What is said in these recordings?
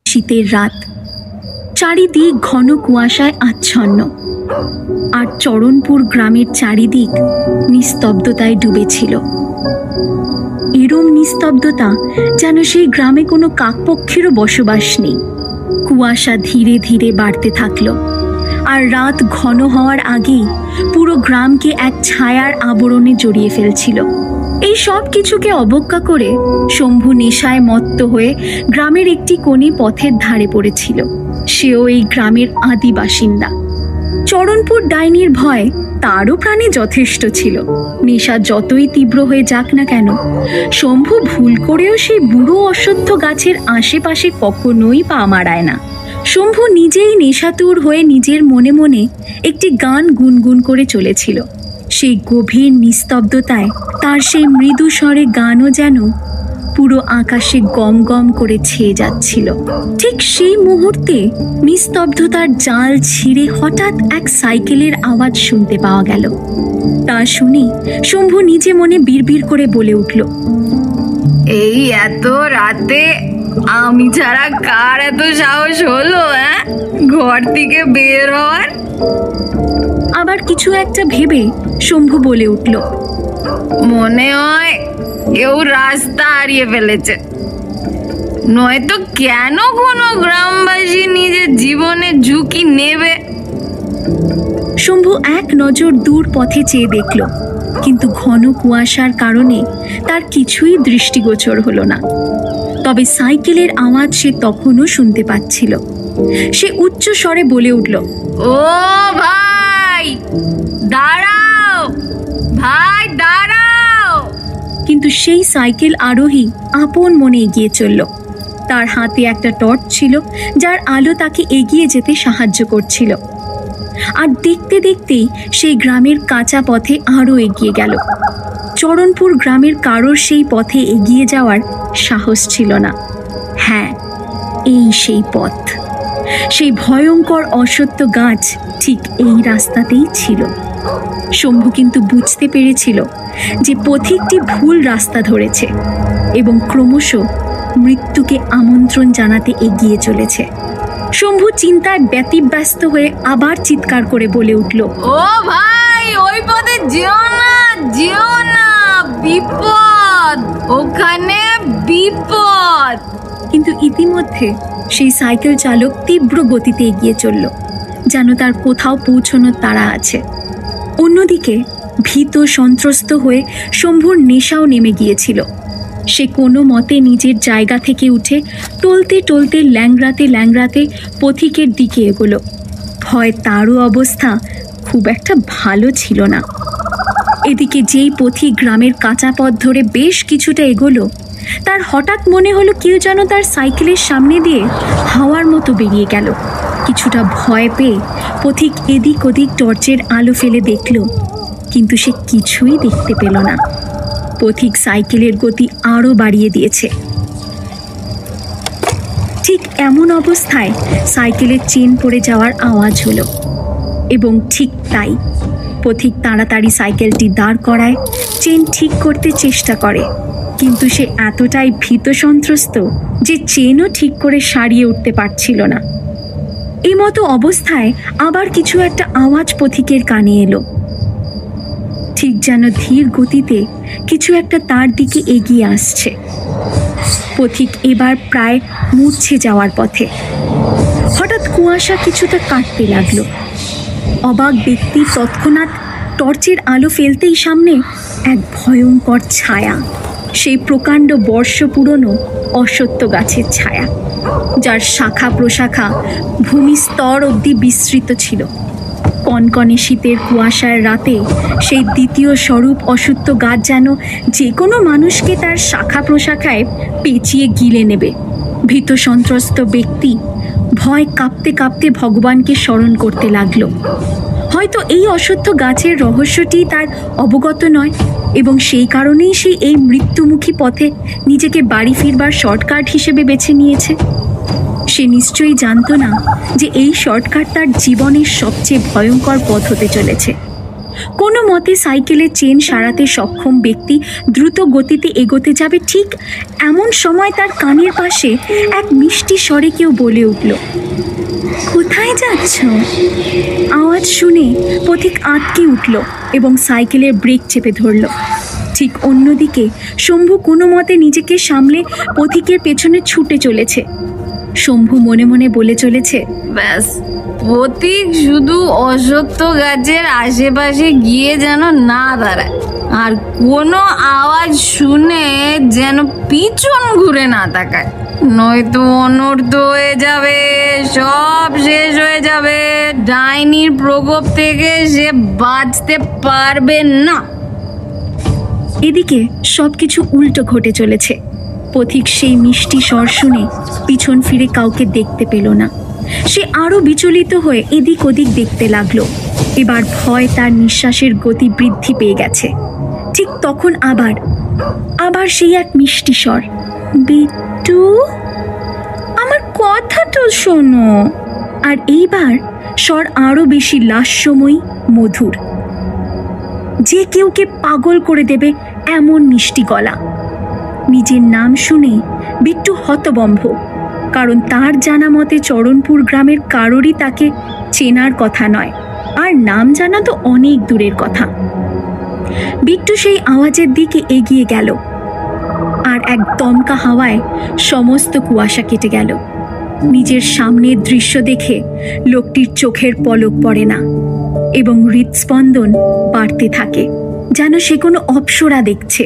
শীতের রাত, চারিদিক ঘন কুয়াশায় আচ্ছন্ন, আর চরণপুর গ্রামের চারিদিক নিস্তব্ধতায় ডুবেছিল। এরম নিস্তব্ধতা যেন সেই গ্রামে কোনো কাকপক্ষীরও বসবাস নেই। কুয়াশা ধীরে ধীরে বাড়তে থাকলো, আর রাত ঘন হওয়ার আগেই পুরো গ্রামকে এক ছায়ার আবরণে জড়িয়ে ফেলছিল। এই সব কিছুকে অবজ্ঞা করে শম্ভু নেশায় মত্ত হয়ে গ্রামের একটি কোণে পথের ধারে পড়েছিল। সেও এই গ্রামের আদি বাসিন্দা। চরণপুর ডাইনির ভয় তারও প্রাণে যথেষ্ট ছিল। নেশা যতই তীব্র হয়ে যাক না কেন, শম্ভু ভুল করেও সেই বুড়ো অশ্বত্থ গাছের আশেপাশে কখনোই পা মারায় না। শম্ভু নিজেই নেশাতুর হয়ে নিজের মনে মনে একটি গান গুনগুন করে চলেছিল। সেই গভীর নিস্তব্ধতায় তার সেই মৃদু স্বরে গানও যেন পুরো আকাশে গম গম করে ছেয়ে যাচ্ছিল। ঠিক সেই মুহূর্তে নিস্তব্ধতার জাল ছিঁড়ে হঠাৎ এক সাইকেলের আওয়াজ শুনতে পাওয়া গেল। তা শুনে শম্ভু নিজে মনে বিড়বিড় করে বলে উঠল, এই এত রাতে আমি ছাড়া কার এত সাহস হলো ঘর থেকে বের হওয়ার? আবার কিছু একটা ভেবে শম্ভু বলে উঠল, মনে হয় কেউ রাস্তা হারিয়ে ফেলেছে, নয়তো কেন কোনো গ্রামবাসী নিজের জীবনের ঝুঁকি নেবে? শম্ভু এক নজর দূর পথে চেয়ে দেখল, কিন্তু ঘন কুয়াশার কারণে তার কিছুই দৃষ্টিগোচর হলো না। তবে সাইকেলের আওয়াজ সে তখনও শুনতে পাচ্ছিল। সে উচ্চ স্বরে বলে উঠল, ও ভাই দাঁড়াও, ভাই দাঁড়াও। কিন্তু সেই সাইকেল আরোহী আপন মনে এগিয়ে চলল। তার হাতে একটা টর্চ ছিল, যার আলো তাকে এগিয়ে যেতে সাহায্য করছিল। আর দেখতে দেখতেই সেই গ্রামের কাঁচা পথে আরও এগিয়ে গেল। চরণপুর গ্রামের কারোর সেই পথে এগিয়ে যাওয়ার সাহস ছিল না। হ্যাঁ, এই সেই পথ। সেই ভয়ঙ্কর অশ্বত্থ গাছ ঠিক এই রাস্তাতেই ছিল। শম্ভু কিন্তু বুঝতে পেরেছিল যে পথিকটি ভুল রাস্তা ধরেছে এবং ক্রমশ মৃত্যুকে আমন্ত্রণ জানাতে এগিয়ে চলেছে। শম্ভু চিন্তায় ব্যতিব্যস্ত হয়ে আবার চিৎকার করে বলে উঠল, ও ভাই ওই পথে যেও না, যেও না, বিপদ, ওখানে বিপদ। কিন্তু ইতিমধ্যে সেই সাইকেল চালক তীব্র গতিতে এগিয়ে চলল, যেন তার কোথাও পৌঁছানোর তাড়া আছে। অন্যদিকে ভীত সন্ত্রস্ত হয়ে শম্ভুর নেশাও নেমে গিয়েছিল। সে কোনো মতে নিজের জায়গা থেকে উঠে টলতে টলতে ল্যাংড়াতে ল্যাংড়াতে পথিকের দিকে এগোলো। ভয় তারও অবস্থা খুব একটা ভালো ছিল না। এদিকে যেই পথিক গ্রামের কাঁচা পথ ধরে বেশ কিছুটা এগোলো, তার হঠাৎ মনে হলো কেউ যেন তার সাইকেলের সামনে দিয়ে হাওয়ার মতো বেরিয়ে গেল। কিছুটা ভয় পেয়ে পথিক এদিক ওদিক টর্চের আলো ফেলে দেখল, কিন্তু সে কিছুই দেখতে পেল না। পথিক সাইকেলের গতি আরও বাড়িয়ে দিয়েছে। ঠিক এমন অবস্থায় সাইকেলের চেন পড়ে যাওয়ার আওয়াজ হলো, এবং ঠিক তাই পথিক তাড়াতাড়ি সাইকেলটি দাঁড় করায়, চেন ঠিক করতে চেষ্টা করে। কিন্তু সে এতটাই ভীত সন্ত্রস্ত যে চেনও ঠিক করে সারিয়ে উঠতে পারছিল না। এই মতো অবস্থায় আবার কিছু একটা আওয়াজ পথিকের কানে এলো, ঠিক যেন ধীর গতিতে কিছু একটা তার দিকে এগিয়ে আসছে। পথিক এবার প্রায় মূর্ছে যাওয়ার পথে। হঠাৎ কুয়াশা কিছুটা কাটতে লাগলো। অবাক ব্যক্তি তৎক্ষণাৎ টর্চের আলো ফেলতেই সামনে এক ভয়ঙ্কর ছায়া, সেই প্রকাণ্ড বর্ষ পুরনো অশ্বত্থ গাছের ছায়া, যার শাখা প্রশাখা ভূমিস্তর অবধি বিস্তৃত ছিল। কনকনে শীতের কুয়াশার রাতে সেই দ্বিতীয় স্বরূপ অশ্বত্থ গাছ যেন যে কোনো মানুষকে তার শাখা প্রশাখায় পেঁচিয়ে গিলে নেবে। ভীত সন্ত্রস্ত ব্যক্তি ভয় কাঁপতে কাঁপতে ভগবানকে স্মরণ করতে লাগলো। হয়তো এই অশ্বত্থ গাছের রহস্যটি তার অবগত নয়, এবং সেই কারণেই সে এই মৃত্যুমুখী পথে নিজেকে বাড়ি ফিরবার শর্টকাট হিসেবে বেছে নিয়েছে। সে নিশ্চয়ই জানত না যে এই শর্টকাট তার জীবনের সবচেয়ে ভয়ঙ্কর পথ হতে চলেছে। কোনো মতে সাইকেলের চেন সারাতে সক্ষম ব্যক্তি দ্রুত গতিতে এগোতে যাবে, ঠিক এমন সময় তার কানের পাশে এক মিষ্টি স্বরে কেউ বলে উঠল, কোথায় যাচ্ছ? আওয়াজ শুনে পথিক আঁতকে উঠল এবং সাইকেলের ব্রেক চেপে ধরল। ঠিক অন্যদিকে শম্ভু কোনো মতে নিজেকে সামলে পথিকের পেছনে ছুটে চলেছে। শম্ভু মনে মনে বলে চলেছে, ব্যাস, পথিক শুধু অসত্য গাছের আশেপাশে গিয়ে যেন না দাঁড়ায়, আর কোনো আওয়াজ শুনে যেন পিছন ঘুরে না তাকায়, নয়তো অনর্থ হয়ে যাবে, সব শেষ হয়ে যাবে। ডাইনির প্রকোপ থেকে সে বাঁচতে পারবে না। এদিকে সবকিছু উল্টো ঘটে চলেছে। পথিক সেই মিষ্টি স্বর শুনে পিছন ফিরে কাউকে দেখতে পেল না। সে আরো বিচলিত হয়ে এদিক ওদিক দেখতে লাগলো। এবার ভয় তার নিঃশ্বাসের গতি বৃদ্ধি পেয়ে গেছে। ঠিক তখন আবার সেই এক মিষ্টি স্বর, বিট্টু, আমার কথা তো শোনো। আর এইবার স্বর আরো বেশি লাস্যময়ী, মধুর, যে কেউকে পাগল করে দেবে এমন মিষ্টি গলা। নিজের নাম শুনে বিট্টু হতবম্ব, কারণ তার জানা মতে চরণপুর গ্রামের কারোরই তাকে চেনার কথা নয়, আর নাম জানা তো অনেক দূরের কথা। বিট্টু সেই আওয়াজের দিকে এগিয়ে গেল, আর এক দমকা হাওয়ায় সমস্ত কুয়াশা কেটে গেল। নিজের সামনের দৃশ্য দেখে লোকটির চোখের পলক পড়ে না এবং হৃদস্পন্দন বাড়তে থাকে, যেন সে কোনো অপ্সরা দেখছে।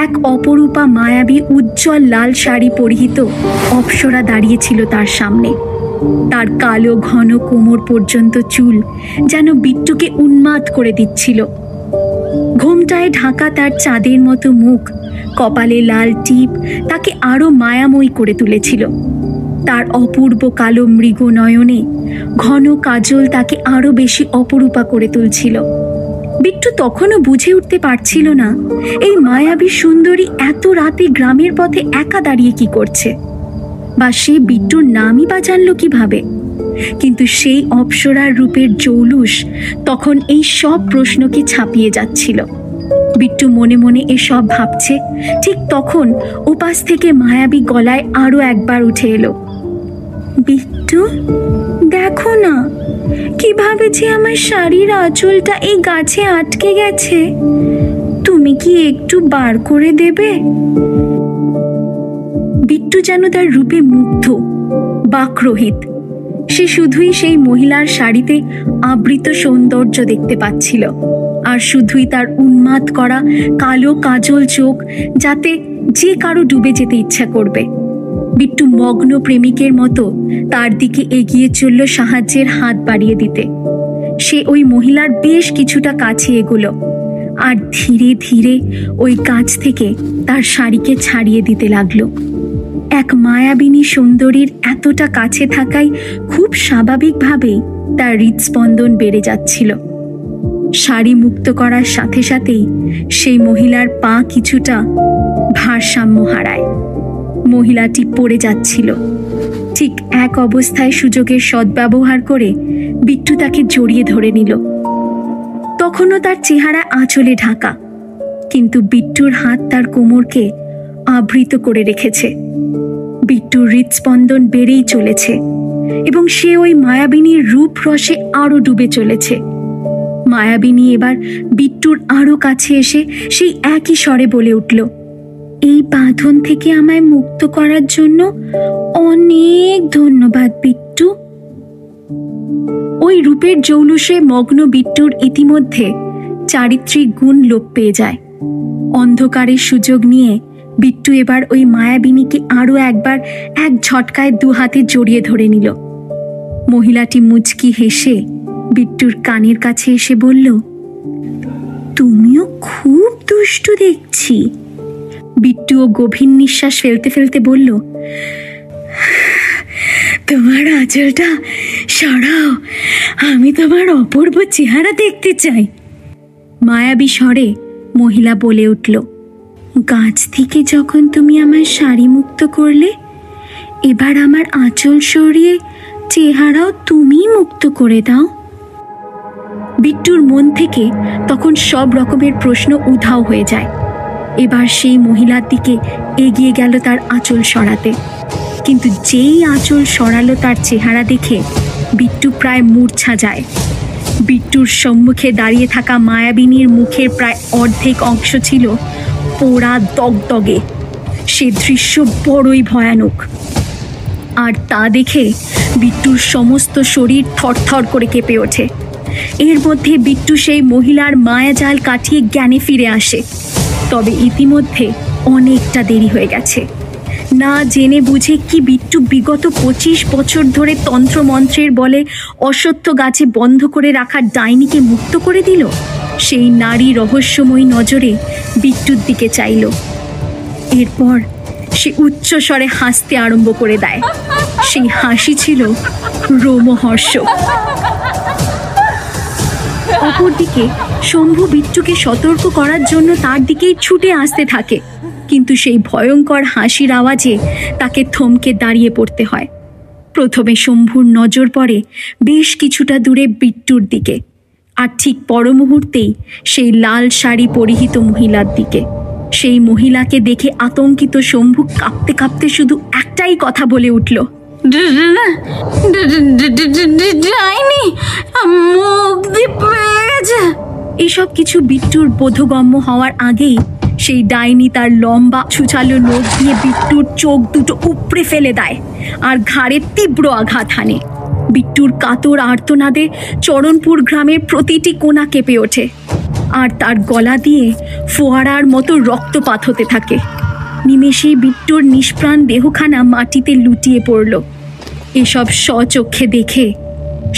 এক অপরূপা মায়াবী উজ্জ্বল লাল শাড়ি পরিহিত অপ্সরা দাঁড়িয়েছিল তার সামনে। তার কালো ঘন কোমর পর্যন্ত চুল যেন বিট্টুকে উন্মাদ করে দিচ্ছিল। ঘোমটায় ঢাকা তার চাঁদের মতো মুখ, কপালে লাল টিপ তাকে আরো মায়াময়ী করে তুলেছিল। তার অপূর্ব কালো মৃগ নয়নে ঘন কাজল তাকে আরো বেশি অপরূপা করে তুলছিল। বিট্টু তখনও বুঝে উঠতে পারছিল না এই মায়াবী সুন্দরী এত রাতে গ্রামের পথে একা দাঁড়িয়ে কি করছে, বা সে বিট্টুর নামই বা জানল কিভাবে। কিন্তু সেই অপ্সরার রূপের জৌলুস তখন এই সব প্রশ্নকে ছাপিয়ে যাচ্ছিল। বিট্টু মনে মনে এসব ভাবছে, ঠিক তখন ওপাশ থেকে মায়াবী গলায় আরো একবার উঠে এলো, বিট্টু, দেখো না কিভাবে যে আমার শাড়ির আঁচলটা এই গাছে আটকে গেছে, তুমি কি একটু বার করে দেবে? বিট্টু যেন তার রূপে মুগ্ধ, বাকরোহিত। সে শুধুই সেই মহিলার শাড়িতে আবৃত সৌন্দর্য দেখতে পাচ্ছিল, আর শুধুই তার উন্মাদ করা কালো কাজল চোখ, যাতে যে কারো ডুবে যেতে ইচ্ছা করবে। বিট্টু মগ্ন প্রেমিকের মতো তার দিকে এগিয়ে চলল সাহায্যের হাত বাড়িয়ে দিতে। সে ওই মহিলার বেশ কিছুটা কাছে এগোলো, আর ধীরে ধীরে ওই কাছ থেকে তার শাড়িকে ছাড়িয়ে দিতে লাগলো। এক মায়াবিনী সুন্দরীর এতটা কাছে থাকায় খুব স্বাভাবিকভাবেই তার হৃদস্পন্দন বেড়ে যাচ্ছিল। শাড়ি মুক্ত করার সাথে সাথেই সেই মহিলার পা কিছুটা ভারসাম্য হারায়। মহিলাটি পড়ে যাচ্ছিল। ঠিক এক অবস্থায় সুযোগের সদ্ব্যবহার করে বিট্টু তাকে জড়িয়ে ধরে নিল। তখনও তার চেহারা আঁচলে ঢাকা, কিন্তু বিট্টুর হাত তার কোমরকে আবৃত করে রেখেছে। বিট্টুর হৃদস্পন্দন বেড়েই চলেছে এবং সে ওই মায়াবিনীর রূপ রসে আরো ডুবে চলেছে। মায়াবিনী এবার বিট্টুর আরো কাছে এসে সেই একই স্বরে বলে উঠল, এই বাঁধন থেকে আমায় মুক্ত করার জন্য অনেক ধন্যবাদ বিট্টু। ওই রূপের জৌলুসে মগ্ন বিট্টুর ইতিমধ্যে চারিত্রিক গুণ লোপ পেয়ে যায়। অন্ধকারের সুযোগ নিয়ে বিট্টু এবার ওই মায়াবিনীকে আরো একবার এক ঝটকায় দু হাতে জড়িয়ে ধরে নিল। মহিলাটি মুচকি হেসে বিট্টুর কানের কাছে এসে বলল, তুমিও খুব দুষ্টু দেখছি। বিট্টুও গভীর নিঃশ্বাস ফেলতে ফেলতে বলল, তোমার আঁচলটা সরাও, আমি তোমার অপূর্ব চেহারা দেখতে চাই। মায়াবী স্বরে মহিলা বলে উঠল, গাছ থেকে যখন তুমি আমার শাড়ি মুক্ত করলে, এবার আমার আঁচল সরিয়ে চেহারাও তুমি মুক্ত করে দাও। বিট্টুর মন থেকে তখন সব রকমের প্রশ্ন উধাও হয়ে যায়। এবার সেই মহিলার দিকে এগিয়ে গেল তার আঁচল সরাতে, কিন্তু যেই আঁচল সরালো তার চেহারা দেখে বিট্টু প্রায় মূর্ছা যায়। বিট্টুর সম্মুখে দাঁড়িয়ে থাকা মায়াবিনীর মুখের প্রায় অর্ধেক অংশ ছিল পোড়া দগদগে। সে দৃশ্য বড়ই ভয়ানক, আর তা দেখে বিট্টুর সমস্ত শরীর থরথর করে কেঁপে ওঠে। এর মধ্যে বিট্টু সেই মহিলার মায়াজাল কাটিয়ে জ্ঞানে ফিরে আসে, তবে ইতিমধ্যে অনেকটা দেরি হয়ে গেছে। না জেনে বুঝে কি বিট্টু বিগত 25 বছর ধরে তন্ত্রমন্ত্রের বলে অশ্বত্থ গাছে বন্ধ করে রাখা ডাইনিকে মুক্ত করে দিল? সেই নারী রহস্যময়ী নজরে বিট্টুর দিকে চাইল। এরপর সে উচ্চস্বরে হাসতে আরম্ভ করে দেয়। সেই হাসি ছিল রোমহর্ষক। অপরদিকে শম্ভু বিট্টুকে সতর্ক করার জন্য তার দিকেই ছুটে আসতে থাকে, কিন্তু সেই ভয়ঙ্কর হাসির আওয়াজে তাকে থমকে দাঁড়িয়ে পড়তে হয়। প্রথমে শম্ভুর নজর পড়ে বেশ কিছুটা দূরে বিট্টুর দিকে, আর ঠিক পর মুহূর্তেই সেই লাল শাড়ি পরিহিত মহিলার দিকে। সেই মহিলাকে দেখে আতঙ্কিত শম্ভু কাঁপতে কাঁপতে শুধু একটাই কথা বলে উঠল, ডাইনি মুক্তি পেয়ে গেছে। এসব কিছু বিট্টুর বোধগম্য হওয়ার আগেই সেই ডাইনি তার লম্বা ছুচালো নখ দিয়ে বিট্টুর চোখ দুটো উপড়ে ফেলে দেয় আর ঘাড়ে তীব্র আঘাত হানে। বিট্টুর কাতর আর্তনাদে চরণপুর গ্রামের প্রতিটি কোণা কেঁপে ওঠে, আর তার গলা দিয়ে ফোয়ারার মতো রক্তপাত হতে থাকে। নিমেষেই বিট্টুর নিষ্প্রাণ দেহখানা মাটিতে লুটিয়ে পড়ল। এসব স্বচক্ষে দেখে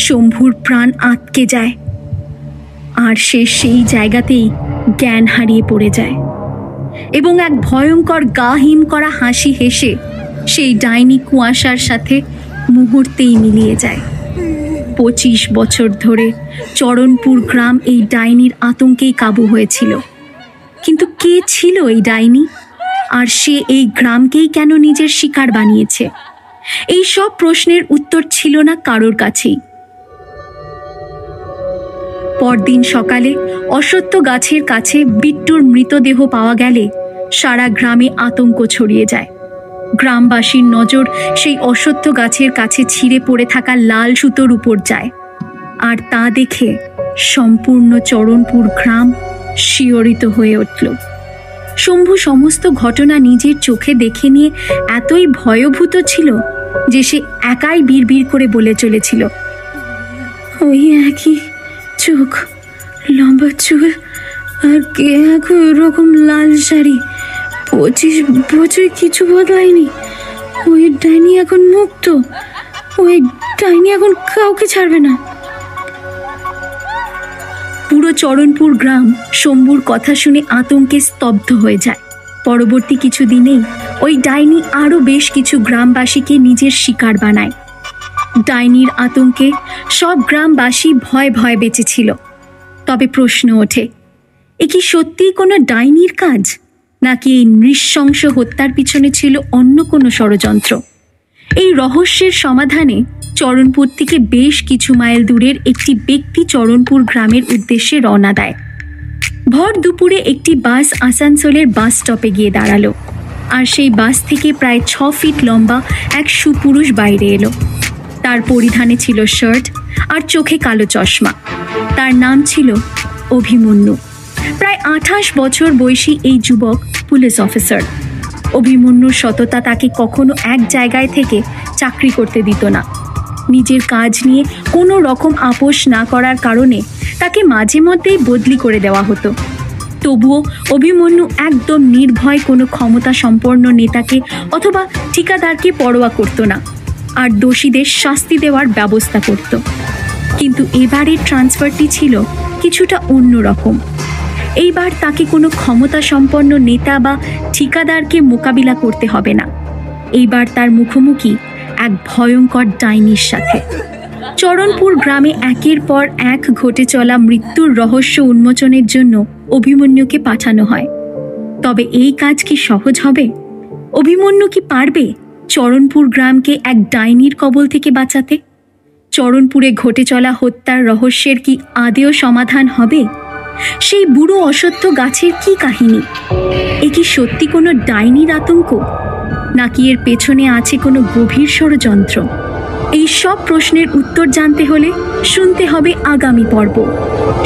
শম্ভুর প্রাণ আটকে যায়, আর সে সেই জায়গাতেই জ্ঞান হারিয়ে পড়ে যায় এবং এক ভয়ঙ্কর গা হিম করা হাসি হেসে সেই ডাইনি কুয়াশার সাথে মুহূর্তেই মিলিয়ে যায়। 25 বছর ধরে চরণপুর গ্রাম এই ডাইনির আতঙ্কেই কাবু হয়েছিল। কিন্তু কে ছিল এই ডাইনি, আর সে এই গ্রামকেই কেন নিজের শিকার বানিয়েছে? এই সব প্রশ্নের উত্তর ছিল না কারোর কাছেই। পরদিন সকালে অশ্বত্থ গাছের কাছে বিট্টুর মৃতদেহ পাওয়া গেলে সারা গ্রামে আতঙ্ক ছড়িয়ে যায়। গ্রামবাসীর নজর সেই অশ্বত্থ গাছের কাছে ছিঁড়ে পড়ে থাকা লাল সুতোর উপর যায়, আর তা দেখে সম্পূর্ণ চরণপুর গ্রাম শিহরিত হয়ে উঠল। শম্ভু সমস্ত ঘটনা নিজের চোখে দেখে নিয়ে এতই ভয়ভূত ছিল যে সে একাই বিড়বিড় করে বলে চলেছিল, ওই একই চোখ, লম্বা চুল, আর কে এখন এরকম লাল শাড়ি। 25 বছর কিছু বদলায়নি। ওই ডাইনি এখন মুক্ত। ওই ডাইনি এখন কাউকে ছাড়বে না। পুরো চরণপুর গ্রাম শম্ভুর কথা শুনে আতঙ্কে স্তব্ধ হয়ে যায়। পরবর্তী কিছু দিনেই ওই ডাইনি আরও বেশ কিছু গ্রামবাসীকে নিজের শিকার বানায়। ডাইনির আতঙ্কে সব গ্রামবাসী ভয় ভয় বেঁচেছিল। তবে প্রশ্ন ওঠে, এ কি সত্যিই কোনো ডাইনির কাজ, নাকি এই নৃশংস হত্যার পিছনে ছিল অন্য কোনো ষড়যন্ত্র? এই রহস্যের সমাধানে চরণপুর থেকে বেশ কিছু মাইল দূরের একটি ব্যক্তি চরণপুর গ্রামের উদ্দেশ্যে রওনা দেয়। ভর দুপুরে একটি বাস আসানসোলের বাস স্টপে গিয়ে দাঁড়ালো, আর সেই বাস থেকে প্রায় 6 ফিট লম্বা এক সুপুরুষ বাইরে এলো। তার পরিধানে ছিল শার্ট আর চোখে কালো চশমা। তার নাম ছিল অভিমন্যু। প্রায় 28 বছর বয়সী এই যুবক পুলিশ অফিসার। অভিমন্যুর সততা তাকে কখনো এক জায়গায় থেকে চাকরি করতে দিত না। নিজের কাজ নিয়ে কোনো রকম আপোষ না করার কারণে তাকে মাঝে মধ্যেই বদলি করে দেওয়া হতো। তবুও অভিমন্যু একদম নির্ভয় কোনো ক্ষমতা সম্পন্ন নেতাকে অথবা ঠিকাদারকে পরোয়া করত না, আর দোষীদের শাস্তি দেওয়ার ব্যবস্থা করত। কিন্তু এবারের ট্রান্সফারটি ছিল কিছুটা অন্যরকম। এইবার তাকে কোনো ক্ষমতা সম্পন্ন নেতা বা ঠিকাদারকে মোকাবিলা করতে হবে না। এইবার তার মুখোমুখি এক ভয়ঙ্কর ডাইনির সাথে। চরণপুর গ্রামে একের পর এক ঘটে চলা মৃত্যুর রহস্য উন্মোচনের জন্য অভিমন্যুকে পাঠানো হয়। তবে এই কাজ কি সহজ হবে? অভিমন্যু কি পারবে চরণপুর গ্রামকে এক ডাইনির কবল থেকে বাঁচাতে? চরণপুরে ঘটে চলা হত্যার রহস্যের কি আদেও সমাধান হবে? সেই বুড়ো অসত্য গাছের কি কাহিনী? এ কি সত্যি কোনো ডাইনির আতঙ্ক, নাকি এর পেছনে আছে কোনো গভীর ষড়যন্ত্র? এই সব প্রশ্নের উত্তর জানতে হলে শুনতে হবে আগামী পর্ব,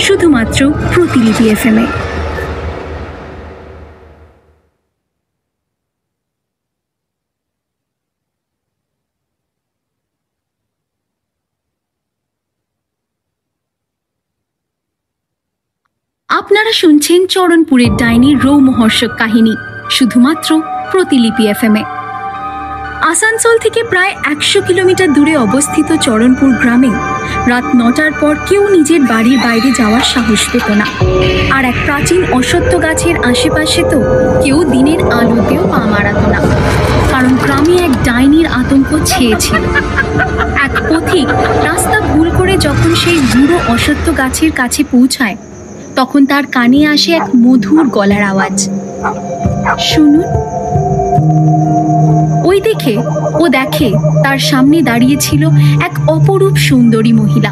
শুধুমাত্র প্রতিলিপি FM-এ। আপনারা শুনছেন চরণপুরের ডাইনির রোমহর্ষক কাহিনী, শুধুমাত্র প্রতিলিপি FM-এ। আসানসোল থেকে প্রায় 100 কিলোমিটার দূরে অবস্থিত চরণপুর গ্রামে রাত 9টার পর কেউ নিজের বাড়ির বাইরে যাওয়ার সাহস পেত না। আর এক প্রাচীন অসত্য গাছের আশেপাশে তো কেউ দিনের আলোতেও পা মারাত না, কারণ গ্রামে এক ডাইনির আতঙ্ক ছেয়েছিল। এক পথিক রাস্তা ভুল করে যখন সেই বুড়ো অসত্য গাছের কাছে পৌঁছায়, তখন তার কানে আসে এক মধুর গলার আওয়াজ, শুনুন। ওই দেখে ও দেখে তার সামনে দাঁড়িয়ে ছিল এক অপরূপ সুন্দরী মহিলা।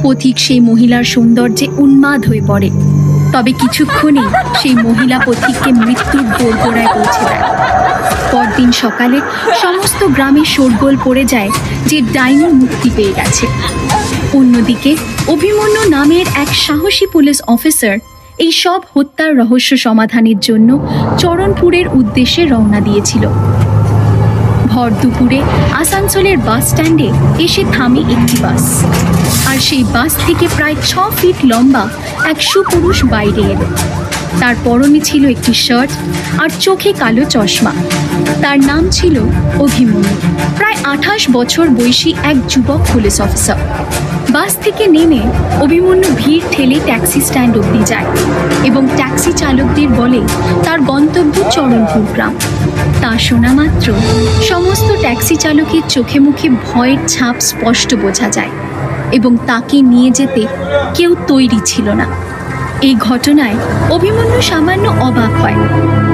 পথিক সেই মহিলার সৌন্দর্যে উন্মাদ হয়ে পড়ে, তবে কিছুক্ষণেই সেই মহিলা পথিককে মৃত্যুর দোরগোড়ায় পৌঁছে দেয়। পরদিন সকালে সমস্ত গ্রামে শোরগোল পড়ে যায় যে ডাইনি মুক্তি পেয়ে গেছে। অন্যদিকে অভিমন্যু নামের এক সাহসী পুলিশ অফিসার এই সব হত্যার রহস্য সমাধানের জন্য চরণপুরের উদ্দেশ্যে রওনা দিয়েছিল। ভর দুপুরে আসানসোলের বাস স্ট্যান্ডে এসে থামে একটি বাস, আর সেই বাস থেকে প্রায় 6 ফিট লম্বা এক সুপুরুষ বাইরে এলো। তার পরনে ছিল একটি শার্ট আর চোখে কালো চশমা। তার নাম ছিল অভিমন্যু, প্রায় 28 বছর বয়সী এক যুবক পুলিশ অফিসার। বাস থেকে নেমে অভিমন্যু ভিড় ঠেলে ট্যাক্সি স্ট্যান্ড অবধি যায় এবং ট্যাক্সি চালকদের বলে তার গন্তব্য চরণপুর গ্রাম। তা শোনা মাত্র সমস্ত ট্যাক্সি চালকের চোখে মুখে ভয়ের ছাপ স্পষ্ট বোঝা যায় এবং তাকে নিয়ে যেতে কেউ তৈরি ছিল না। এই ঘটনায় অভিমন্যু সামান্য অবাক হয়।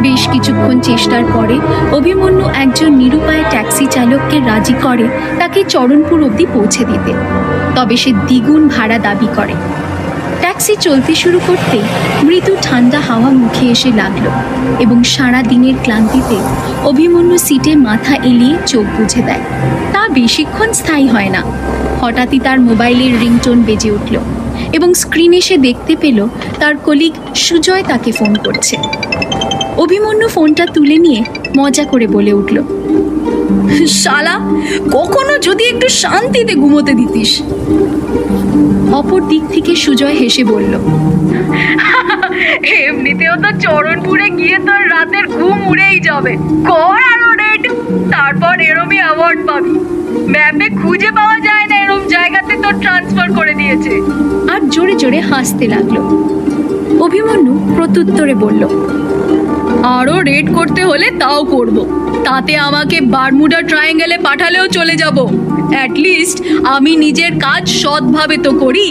বেশ কিছুক্ষণ চেষ্টার পরে অভিমন্যু একজন নিরুপায় ট্যাক্সি চালককে রাজি করে তাকে চরণপুর অবধি পৌঁছে দিতে, তবে সে দ্বিগুণ ভাড়া দাবি করে। ট্যাক্সি চলতে শুরু করতে মৃদু ঠান্ডা হাওয়া মুখে এসে লাগলো এবং সারা দিনের ক্লান্তিতে অভিমন্যু সিটে মাথা এলিয়ে চোখ বুজে দেয়। তা বেশিক্ষণ স্থায়ী হয় না। হঠাৎই তার মোবাইলের রিংটোন বেজে উঠল এবং স্ক্রিনে সে দেখতে পেল তার কলিগ সুজয় তাকে ফোন করছে। অভিমন্যু ফোনটা তুলে নিয়ে মজা করে বলে উঠল, শালা, কখনো যদি একটু শান্তিতে ঘুমোতে দিতিস। অপর দিক থেকে সুজয় হেসে বলল, এমনিতেও তো চরণপুরে গিয়ে তোর রাতের ঘুম উড়েই যাবে। কর আরো রেট, তারপর এরমই অ্যাওয়ার্ড পাবি। ম্যাপে খুঁজে পাওয়া যায় না এরম জায়গাতে তোর ট্রান্সফার করে দিয়েছে। আর জোরে জোরে হাসতে লাগলো। অভিমন্যু প্রত্যুত্তরে বলল, আরো রেড করতে হলে তাও করব, তাতে আমাকে বারমুডা ট্রায়াঙ্গেলে পাঠালেও চলে যাব। অ্যাটলিস্ট আমি নিজের কাজ সৎভাবে তো করি,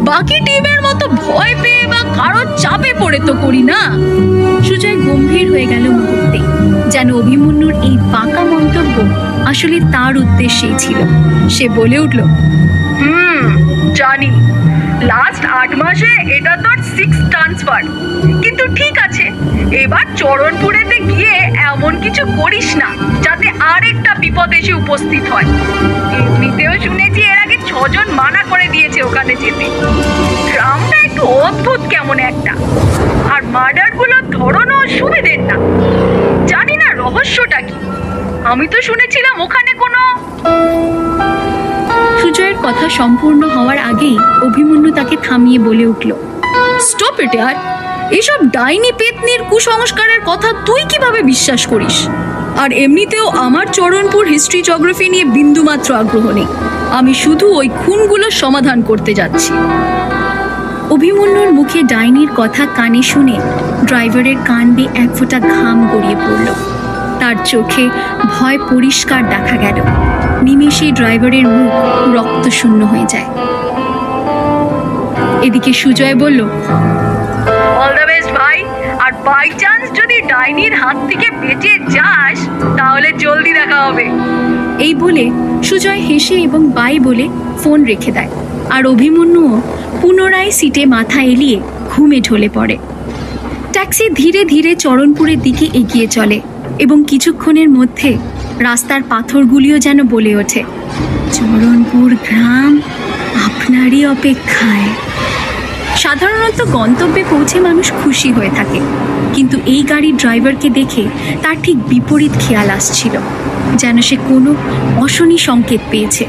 বাকি টিমের মতো ভয় পেয়ে বা কারো চাপে পড়ে তো করি না। সুজয় গম্ভীর হয়ে গেল মুহূর্তে, যেন অভিমন্যুর এই বাঁকা মন্তব্য আসলে তার উদ্দেশ্যেই ছিল। সে বলে উঠল, জানি লাস্ট 8 মাসে এটা তোর 6 ট্রান্সফার, কিন্তু ঠিক আছে, এবার চরণপুরেতে গিয়ে এমন কিছু করিস না যাতে আরেকটা বিপদ এসে উপস্থিত হয়। এমনিতেও শুনেছি এর আগে 6 জন মানা করে দিয়েছে ওখানে যেতে। গ্রামটা একটু অদ্ভুত কেমন একটা, আর মার্ডারগুলোর ধরনও সুবিধের না। জানি না রহস্যটা কি। আমি তো শুনেছিলাম ওখানে কোনো। সুজয়ের কথা সম্পূর্ণ হওয়ার আগেই অভিমন্যু তাকে থামিয়ে বলে উঠল, স্টপ ইট ইয়ার, এসব ডাইনি পেতনির কুসংস্কারের কথা তুই কিভাবে বিশ্বাস করিস? আর এমনিতেও আমার চরণপুর হিস্ট্রি জিওগ্রাফি নিয়ে বিন্দুমাত্র আগ্রহ নেই। আমি শুধু ওই খুনগুলোর সমাধান করতে যাচ্ছি। অভিমন্যুর মুখে ডাইনির কথা কানে শুনে ড্রাইভারের কান বেয়ে এক ফোঁটা ঘাম গড়িয়ে পড়ল। তার চোখে ভয় পরিষ্কার দেখা গেল। নিমেষেই ড্রাইভারের মুখ রক্তশূন্য হয়ে যায়। এদিকে সুজয় বলল, অল দ্য বেস্ট ভাই, আর বাই চান্স যদি ডাইনির হাত থেকে বেঁচে যাস তাহলে জলদি দেখা হবে। এই বলে সুজয় হেসে এবং বাই বলে ফোন রেখে দেয়, আর অভিমন্যুও পুনরায় সিটে মাথা এলিয়ে ঘুমে ঢলে পড়ে। ট্যাক্সি ধীরে ধীরে চরণপুরের দিকে এগিয়ে চলে এবং কিছুক্ষণের মধ্যে রাস্তার পাথরগুলিও যেন বলে ওঠে, চরণপুর গ্রাম আপনারই অপেক্ষায়। সাধারণত গন্তব্যে পৌঁছে মানুষ খুশি হয়ে থাকে, কিন্তু এই গাড়ির ড্রাইভারকে দেখে তার ঠিক বিপরীত খেয়াল আসছিল, যেন সে কোনো অশনি সংকেত পেয়েছে।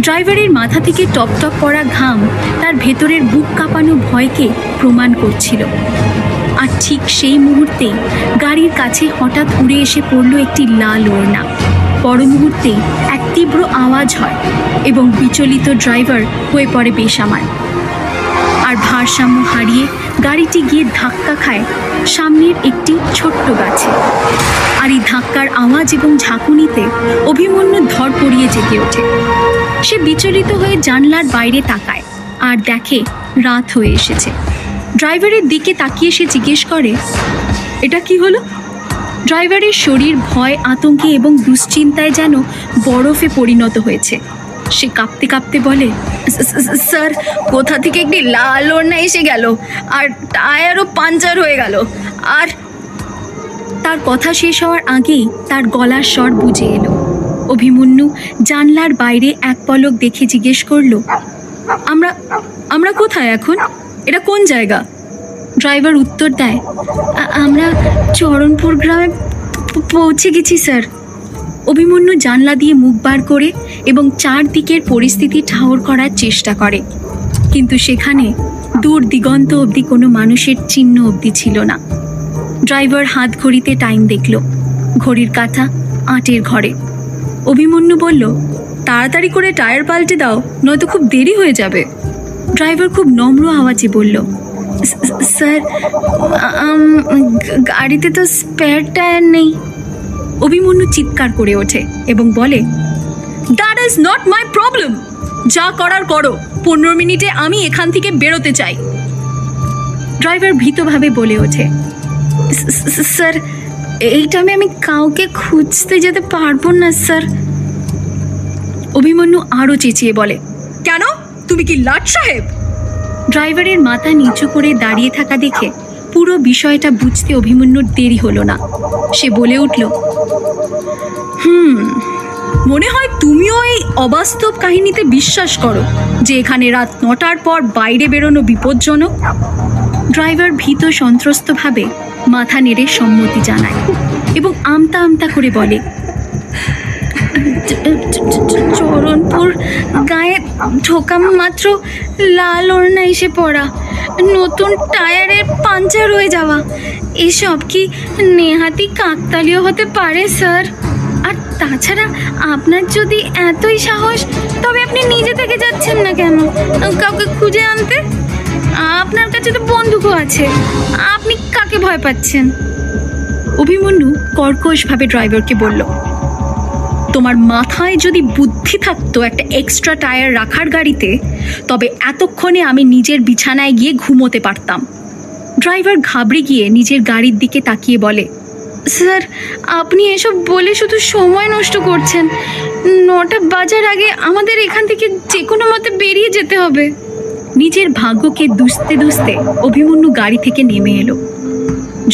ড্রাইভারের মাথা থেকে টপটপ পড়া ঘাম তার ভেতরের বুক কাঁপানো ভয়কে প্রমাণ করছিল। আর ঠিক সেই মুহূর্তেই গাড়ির কাছে হঠাৎ উড়ে এসে পড়ল একটি লাল ওড়না। পর মুহূর্তেই এক তীব্র আওয়াজ হয় এবং বিচলিত ড্রাইভার হয়ে পড়ে বেসামাল। আর ভারসাম্য হারিয়ে গাড়িটি গিয়ে ধাক্কা খায় সামনের একটি ছোট্ট গাছে। আর এই ধাক্কার আওয়াজ এবং ঝাঁকুনিতে অভিমন্যু ধর পড়িয়ে জেগে ওঠে। সে বিচলিত হয়ে জানলার বাইরে তাকায় আর দেখে রাত হয়ে এসেছে। ড্রাইভারের দিকে তাকিয়ে সে জিজ্ঞেস করে, এটা কি হলো? ড্রাইভারের শরীর ভয়, আতঙ্কে এবং দুশ্চিন্তায় যেন বরফে পরিণত হয়েছে। সে কাঁপতে কাঁপতে বলে, স্যার, কোথা থেকে একটি লাল ওড়না এসে গেল আর টায়ারও পাঞ্চার হয়ে গেল। আর তার কথা শেষ হওয়ার আগেই তার গলার স্বর বুঝে এলো। অভিমন্যু জানলার বাইরে এক পলক দেখে জিজ্ঞেস করলো, আমরা কোথায় এখন? এটা কোন জায়গা? ড্রাইভার উত্তর দেয়, আমরা চরণপুর গ্রামে পৌঁছে গেছি স্যার। অভিমন্যু জানলা দিয়ে মুখ বার করে এবং চারদিকের পরিস্থিতি ঠাহর করার চেষ্টা করে, কিন্তু সেখানে দূর দিগন্ত অবধি কোনো মানুষের চিহ্ন অবধি ছিল না। ড্রাইভার হাত ঘড়িতে টাইম দেখল, ঘড়ির কাঁটা 8-এর ঘরে। অভিমন্যু বলল, তাড়াতাড়ি করে টায়ার পাল্টে দাও, নয়তো খুব দেরি হয়ে যাবে। ড্রাইভার খুব নম্র আওয়াজে বলল, স্যার, গাড়িতে তো স্পেয়ার টায়ার নেই। অভিমন্যু চিৎকার করে ওঠে এবং বলে, that is not my problem. যা করার করো, 15 মিনিটে আমি এখান থেকে বেরোতে চাই। ড্রাইভার ভীতভাবে বলে ওঠে, স্যার, এই টাইমে আমি কাউকে খুঁজতে যেতে পারবো না স্যার। অভিমন্যু আরও চেঁচিয়ে বলে, কেন? তুমি কি লাট সাহেব? ড্রাইভারের মাথা নিচু করে দাঁড়িয়ে থাকা দেখে পুরো বিষয়টা বুঝতে অভিমন্যুর দেরি হলো না। সে বলে উঠল, মনে হয় তুমিও এই অবাস্তব কাহিনীতে বিশ্বাস করো যে এখানে রাত 9টার পর বাইরে বেরোনো বিপজ্জনক। ড্রাইভার ভীত সন্ত্রস্তভাবে মাথা নেড়ে সম্মতি জানায় এবং আমতা আমতা করে বলে, চরণপুর গায়ে ঢোকা মাত্র লাল ওড়না এসে পড়া, নতুন টায়ারের পাঞ্চার হয়ে যাওয়া, এসব কি নেহাতি কাকতালীয় হতে পারে স্যার? আর তাছাড়া আপনার যদি এতই সাহস, তবে আপনি নিজে থেকে যাচ্ছেন না কেন কাউকে খুঁজে আনতে? আপনার কাছে তো বন্দুকও আছে, আপনি কাকে ভয় পাচ্ছেন? অভিমন্যু কর্কশভাবে ড্রাইভারকে বলল, তোমার মাথায় যদি বুদ্ধি থাকতো একটা এক্সট্রা টায়ার রাখার গাড়িতে, তবে এতক্ষণে আমি নিজের বিছানায় গিয়ে ঘুমোতে পারতাম। ড্রাইভার ঘাবড়ে গিয়ে নিজের গাড়ির দিকে তাকিয়ে বলে, স্যার, আপনি এসব বলে শুধু সময় নষ্ট করছেন। 9টা বাজার আগে আমাদের এখান থেকে যে কোনো মতে বেরিয়ে যেতে হবে। নিজের ভাগ্যকে দুষতে দুষতে অভিমন্যু গাড়ি থেকে নেমে এলো।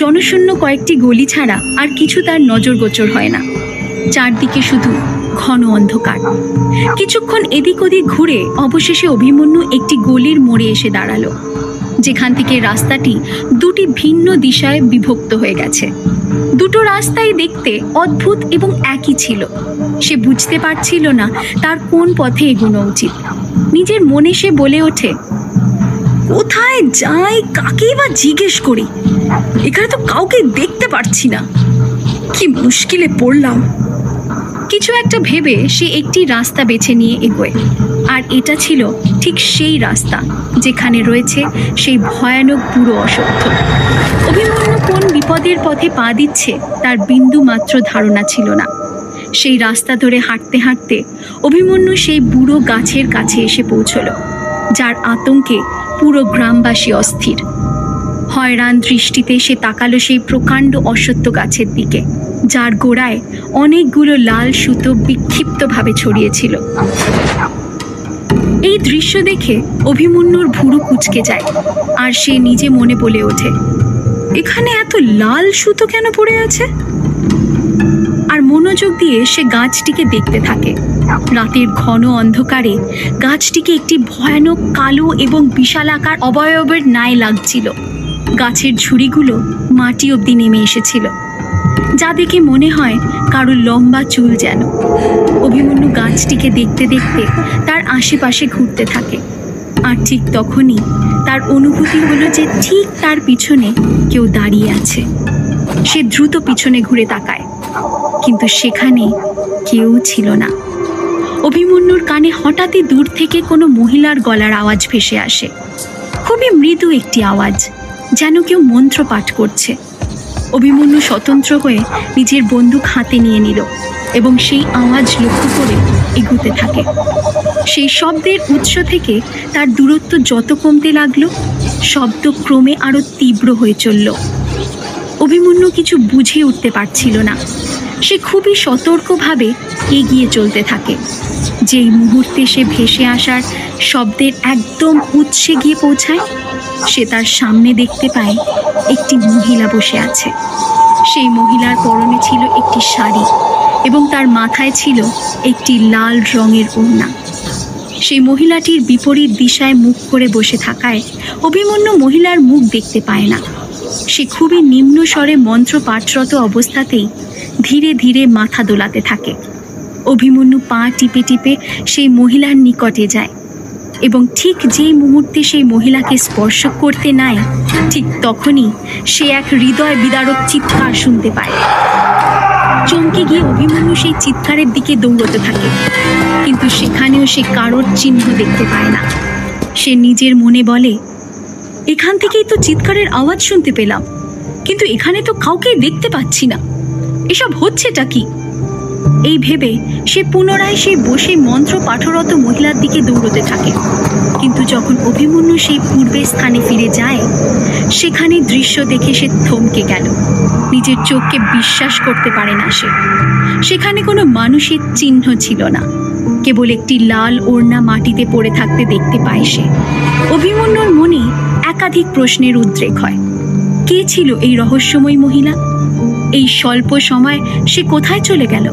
জনশূন্য কয়েকটি গলি ছাড়া আর কিছু তার নজরগোচর হয় না। চারদিকে শুধু ঘন অন্ধকার। কিছুক্ষণ এদিক ওদিক ঘুরে অবশেষে অভিমন্যু একটি গলির মোড়ে এসে দাঁড়ালো, যেখান থেকে রাস্তাটি দুটি ভিন্ন দিশায় বিভক্ত হয়ে গেছে। দুটো রাস্তাই দেখতে অদ্ভুত এবং একই ছিল। সে বুঝতে পারছিল না তার কোন পথে এগোনো উচিত। নিজের মনে সে বলে ওঠে, কোথায় যাই, কাকেই বা জিজ্ঞেস করি? এখানে তো কাউকে দেখতে পারছি না, কি মুশকিলে পড়লাম। কিছু একটা ভেবে সে একটি রাস্তা বেছে নিয়ে এগোয়, আর এটা ছিল ঠিক সেই রাস্তা যেখানে রয়েছে সেই ভয়ানক বুড়ো অশ্বত্থ। অভিমন্যু কোন বিপদের পথে পা দিচ্ছে তার বিন্দু মাত্র ধারণা ছিল না। সেই রাস্তা ধরে হাঁটতে হাঁটতে অভিমন্যু সেই বুড়ো গাছের কাছে এসে পৌঁছল, যার আতঙ্কে পুরো গ্রামবাসী অস্থির। হয়রান দৃষ্টিতে সে তাকালো সেই প্রকাণ্ড অশ্বত্থ গাছের দিকে, যার গোড়ায় অনেকগুলো লাল সুতো বিক্ষিপ্তভাবে ছড়িয়েছিল। এই দৃশ্য দেখে অভিমন্যুর ভুরু কুঁচকে যায়, আর সে নিজে মনে বলে ওঠে, এখানে এত লাল সুতো কেন পড়ে আছে? আর মনোযোগ দিয়ে সে গাছটিকে দেখতে থাকে। রাতের ঘন অন্ধকারে গাছটিকে একটি ভয়ানক কালো এবং বিশালাকার অবয়বের ন্যায় লাগছিল। গাছের ঝুড়িগুলো মাটি অবধি নেমে এসেছিল, যা দেখে মনে হয় কারোর লম্বা চুল যেন। অভিমন্যু গাছটিকে দেখতে দেখতে তার আশেপাশে ঘুরতে থাকে, আর ঠিক তখনই তার অনুভূতি হলো যে ঠিক তার পিছনে কেউ দাঁড়িয়ে আছে। সে দ্রুত পিছনে ঘুরে তাকায়, কিন্তু সেখানে কেউ ছিল না। অভিমন্যুর কানে হঠাৎই দূর থেকে কোনো মহিলার গলার আওয়াজ ভেসে আসে, খুবই মৃদু একটি আওয়াজ, যেন কেউ মন্ত্র পাঠ করছে। অভিমন্যু স্বতন্ত্র হয়ে নিজের বন্দুক হাতে নিয়ে নিল এবং সেই আওয়াজ লক্ষ্য করে এগুতে থাকে। সেই শব্দের উৎস থেকে তার দূরত্ব যত কমতে লাগলো, শব্দ ক্রমে আরো তীব্র হয়ে চলল। অভিমন্যু কিছু বুঝে উঠতে পারছিল না। সে খুবই সতর্কভাবে এগিয়ে চলতে থাকে। যেই মুহূর্তে সে ভেসে আসার শব্দের একদম উৎসে গিয়ে পৌঁছায়, সে তার সামনে দেখতে পায় একটি মহিলা বসে আছে। সেই মহিলার পরনে ছিল একটি শাড়ি এবং তার মাথায় ছিল একটি লাল রঙের ওড়না। সেই মহিলাটির বিপরীত দিশায় মুখ করে বসে থাকায় অভিমন্যু মহিলার মুখ দেখতে পায় না। সে খুবই নিম্ন স্বরে মন্ত্র পাঠরত অবস্থাতেই ধীরে ধীরে মাথা দোলাতে থাকে। অভিমন্যু পা টিপে টিপে সেই মহিলার নিকটে যায় এবং ঠিক যেই মুহূর্তে সেই মহিলাকে স্পর্শ করতে নেয়, ঠিক তখনই সে এক হৃদয় বিদারক চিৎকার শুনতে পায়। চমকে গিয়ে অভিমন্যু সেই চিৎকারের দিকে দৌড়তে থাকে, কিন্তু সেখানেও সে কারোর চিহ্ন দেখতে পায় না। সে নিজের মনে বলে, এখান থেকেই তো চিৎকারের আওয়াজ শুনতে পেলাম, কিন্তু এখানে তো কাউকেই দেখতে পাচ্ছি না। এসব হচ্ছেটা কি? এই ভেবে সে পুনরায় সেই বসে মন্ত্র পাঠরত মহিলার দিকে দৌড়তে থাকে। কিন্তু যখন অভিমন্যু সেই পূর্বের স্থানে ফিরে যায়, সেখানে দৃশ্য দেখে সে থমকে গেল। নিজের চোখকে বিশ্বাস করতে পারে না সে। সেখানে কোনো মানুষের চিহ্ন ছিল না, কেবল একটি লাল ওড়না মাটিতে পড়ে থাকতে দেখতে পায় সে। অভিমন্যুর মনে একাধিক প্রশ্নের উদ্রেক হয়। কে ছিল এই রহস্যময় মহিলা? এই স্বল্প সময় সে কোথায় চলে গেল?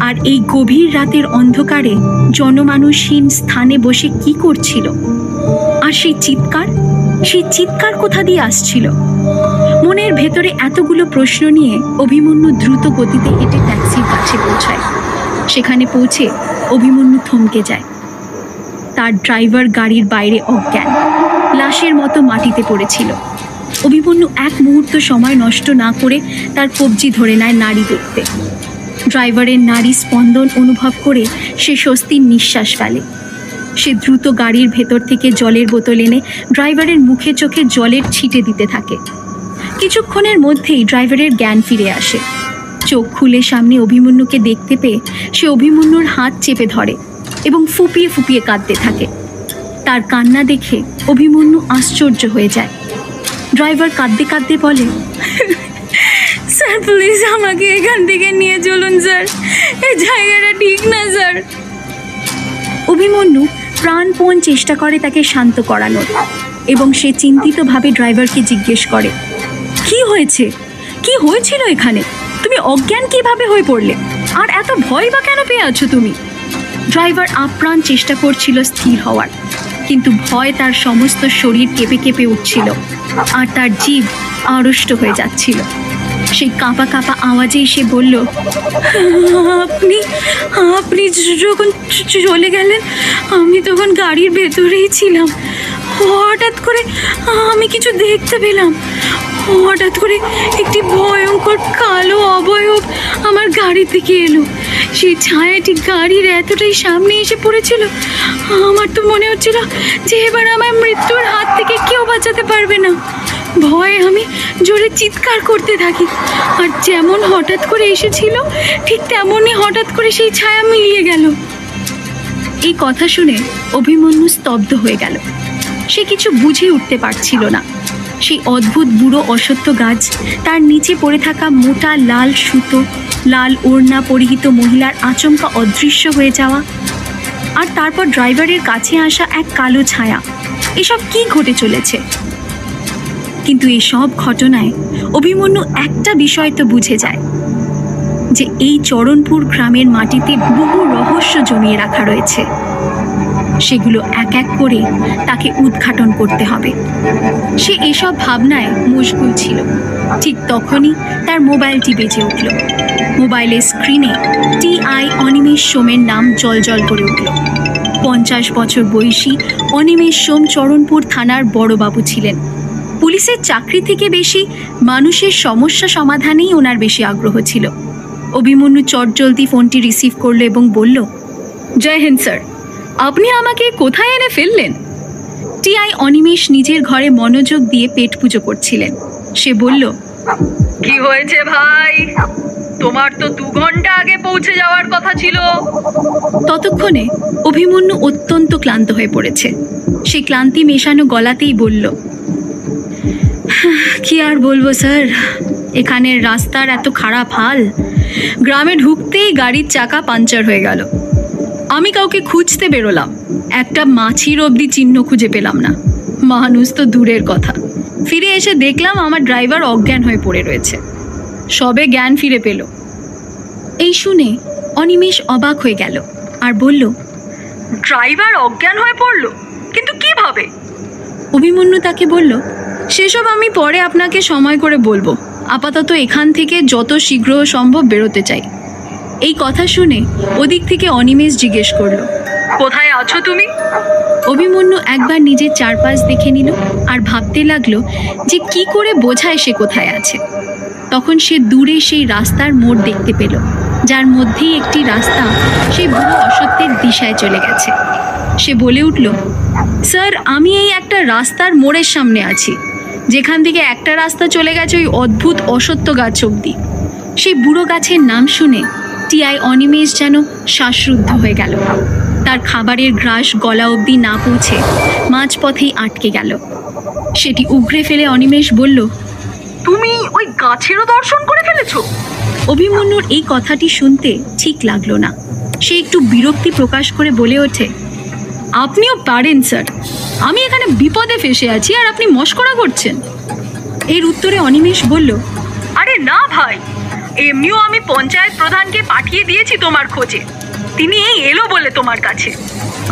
আর এই গভীর রাতের অন্ধকারে জনমানুষহীন স্থানে বসে কি করছিল? আর সেই চিৎকার কোথা দিয়ে আসছিল? মনের ভেতরে এতগুলো প্রশ্ন নিয়ে অভিমন্যু দ্রুত গতিতে হেঁটে ট্যাক্সির কাছে পৌঁছায়। সেখানে পৌঁছে অভিমন্যু থমকে যায়। তার ড্রাইভার গাড়ির বাইরে অজ্ঞান, লাশের মতো মাটিতে পড়েছিল। অভিমন্যু এক মুহূর্ত সময় নষ্ট না করে তার কবজি ধরে নেয় নাড়ি দেখতে। ড্রাইভারের নাড়ি স্পন্দন অনুভব করে সে স্বস্তির নিঃশ্বাস ফেলে। সে দ্রুত গাড়ির ভেতর থেকে জলের বোতল এনে ড্রাইভারের মুখে চোখে জলের ছিটে দিতে থাকে। কিছুক্ষণের মধ্যেই ড্রাইভারের জ্ঞান ফিরে আসে। চোখ খুলে সামনে অভিমন্যুকে দেখতে পেয়ে সে অভিমন্যুর হাত চেপে ধরে এবং ফুপিয়ে ফুপিয়ে কাঁদতে থাকে। তার কান্না দেখে অভিমন্যু আশ্চর্য হয়ে যায়। ড্রাইভার কাঁদতে কাঁদতে বলে, স্যার প্লিজ আমাকে এখান থেকে নিয়ে চলুন স্যার, এই জায়গাটা ঠিক না স্যার। অভিমন্যু প্রাণপণ চেষ্টা করে তাকে শান্ত করানোর, এবং সে চিন্তিতভাবে ড্রাইভারকে জিজ্ঞেস করে, কি হয়েছে? কি হয়েছিল এখানে? তুমি অজ্ঞান কিভাবে হয়ে পড়লে? আর এত ভয় বা কেন পেয়ে আছো তুমি? ড্রাইভার আপ্রাণ চেষ্টা করছিল স্থির হওয়ার, কিন্তু ভয় তার সমস্ত শরীর কেঁপে কেঁপে উঠছিল আর তার জিভ আড়ষ্ট হয়ে যাচ্ছিল। সেই কাঁপা কাঁপা আওয়াজেই সে বলল, আপনি যখন চলে গেলেন আমি তখন গাড়ির ভেতরেই ছিলাম। হঠাৎ করে আমি কিছু দেখতে পেলাম। হঠাৎ করে একটি ভয়ঙ্কর কালো অবয়ব আমার গাড়ির দিকে এলো। সেই ছায়াটি গাড়ির এতটাই সামনে এসে পড়েছিল, আমার তো মনে হচ্ছিল যে এবার আমার মৃত্যুর হাত থেকে কেউ বাঁচাতে পারবে না। ভয়ে আমি জোরে চিৎকার করতে থাকি, আর যেমন হঠাৎ করে এসেছিল ঠিক তেমনই হঠাৎ করে সেই ছায়া মিলিয়ে গেল। এই কথা শুনে অভিমন্যু স্তব্ধ হয়ে গেল। সে কিছু বুঝে উঠতে পারছিল না। সেই অদ্ভুত বুড়ো অশ্বত্থ গাছ, তার নিচে পড়ে থাকা মোটা লাল সুতো, লাল ওড়না পরিহিত মহিলার আচমকা অদৃশ্য হয়ে যাওয়া, আর তারপর ড্রাইভারের কাছে আসা এক কালো ছায়া, এসব কি ঘটে চলেছে? কিন্তু এই সব ঘটনায় অভিমন্যু একটা বিষয় তো বুঝে যায়, যে এই চরণপুর গ্রামের মাটিতে বহু রহস্য জমিয়ে রাখা রয়েছে। সেগুলো এক এক করে তাকে উদ্ঘাটন করতে হবে। সে এসব ভাবনায় মশগুল ছিল। ঠিক তখনই তার মোবাইলটি বেজে উঠল। মোবাইলের স্ক্রিনে টি.আই. অনিমেষ সোমের নাম জলজল করে উঠল। 50 বছর বয়সী অনিমেষ সোম চরণপুর থানার বড়বাবু ছিলেন। পুলিশের চাকরি থেকে বেশি মানুষের সমস্যা সমাধানেই ওনার বেশি আগ্রহ ছিল। অভিমন্যু চটজলদি ফোনটি রিসিভ করলো এবং বলল, জয় হিন্দ স্যার, আপনি আমাকে কোথায় এনে ফেললেন? টি.আই. অনিমেষ নিজের ঘরে মনোযোগ দিয়ে পেট পুজো করছিলেন। সে বলল, কি হয়েছে ভাই? তোমার তো 2 ঘন্টা আগে পৌঁছে যাওয়ার কথা ছিল। ততক্ষণে অভিমন্যু অত্যন্ত ক্লান্ত হয়ে পড়েছে। সে ক্লান্তি মেশানো গলাতেই বলল, কি আর বলবো স্যার, এখানের রাস্তার এত খারাপ হাল, গ্রামে ঢুকতেই গাড়ির চাকা পাঞ্চার হয়ে গেল। আমি কাউকে খুঁজতে বেরোলাম, একটা মাছির অবধি চিহ্ন খুঁজে পেলাম না, মানুষ তো দূরের কথা। ফিরে এসে দেখলাম আমার ড্রাইভার অজ্ঞান হয়ে পড়ে রয়েছে। সবে জ্ঞান ফিরে পেল। এই শুনে অনিমেষ অবাক হয়ে গেল আর বলল, ড্রাইভার অজ্ঞান হয়ে পড়লো? কিন্তু কিভাবে? অভিমন্যু তাকে বলল, সেসব আমি পরে আপনাকে সময় করে বলবো, আপাতত এখান থেকে যত শীঘ্র সম্ভব বেরোতে চাই। এই কথা শুনে ওদিক থেকে অনিমেষ জিজ্ঞেস করলো, কোথায় আছো তুমি? অভিমন্যু একবার নিজের চারপাশ দেখে নিল আর ভাবতে লাগলো যে কি করে বোঝায় সে কোথায় আছে। তখন সে দূরে সেই রাস্তার মোড় দেখতে পেল, যার মধ্যেই একটি রাস্তা সেই বুড়ো অসত্যের দিশায় চলে গেছে। সে বলে উঠল, স্যার, আমি এই একটা রাস্তার মোড়ের সামনে আছি, যেখান থেকে একটা রাস্তা চলে গেছে ওই অদ্ভুত অসত্য গাছ অবধি। সেই বুড়ো গাছের নাম শুনে টি.আই. অনিমেষ যেন শ্বাসরুদ্ধ হয়ে গেল। তার খাবারের গ্রাস গলা অবধি না পৌঁছে মাঝপথেই আটকে গেল। সেটি উগরে ফেলে অনিমেষ বলল, তুমি ওই গাছেরও দর্শন করে ফেলেছো? অভিমন্যুর এই কথাটি শুনতে ঠিক লাগলো না। সে একটু বিরক্তি প্রকাশ করে বলে ওঠে, আপনিও পারেন স্যার, আমি এখানে বিপদে ফেসে আছি আর আপনি মশকরা করছেন। এর উত্তরে অনিমেষ বলল, আরে না ভাই, এমনিও আমি পঞ্চায়েত প্রধানকে পাঠিয়ে দিয়েছি তোমার খোঁজে। তিনি এই এলো বলে তোমার কাছে।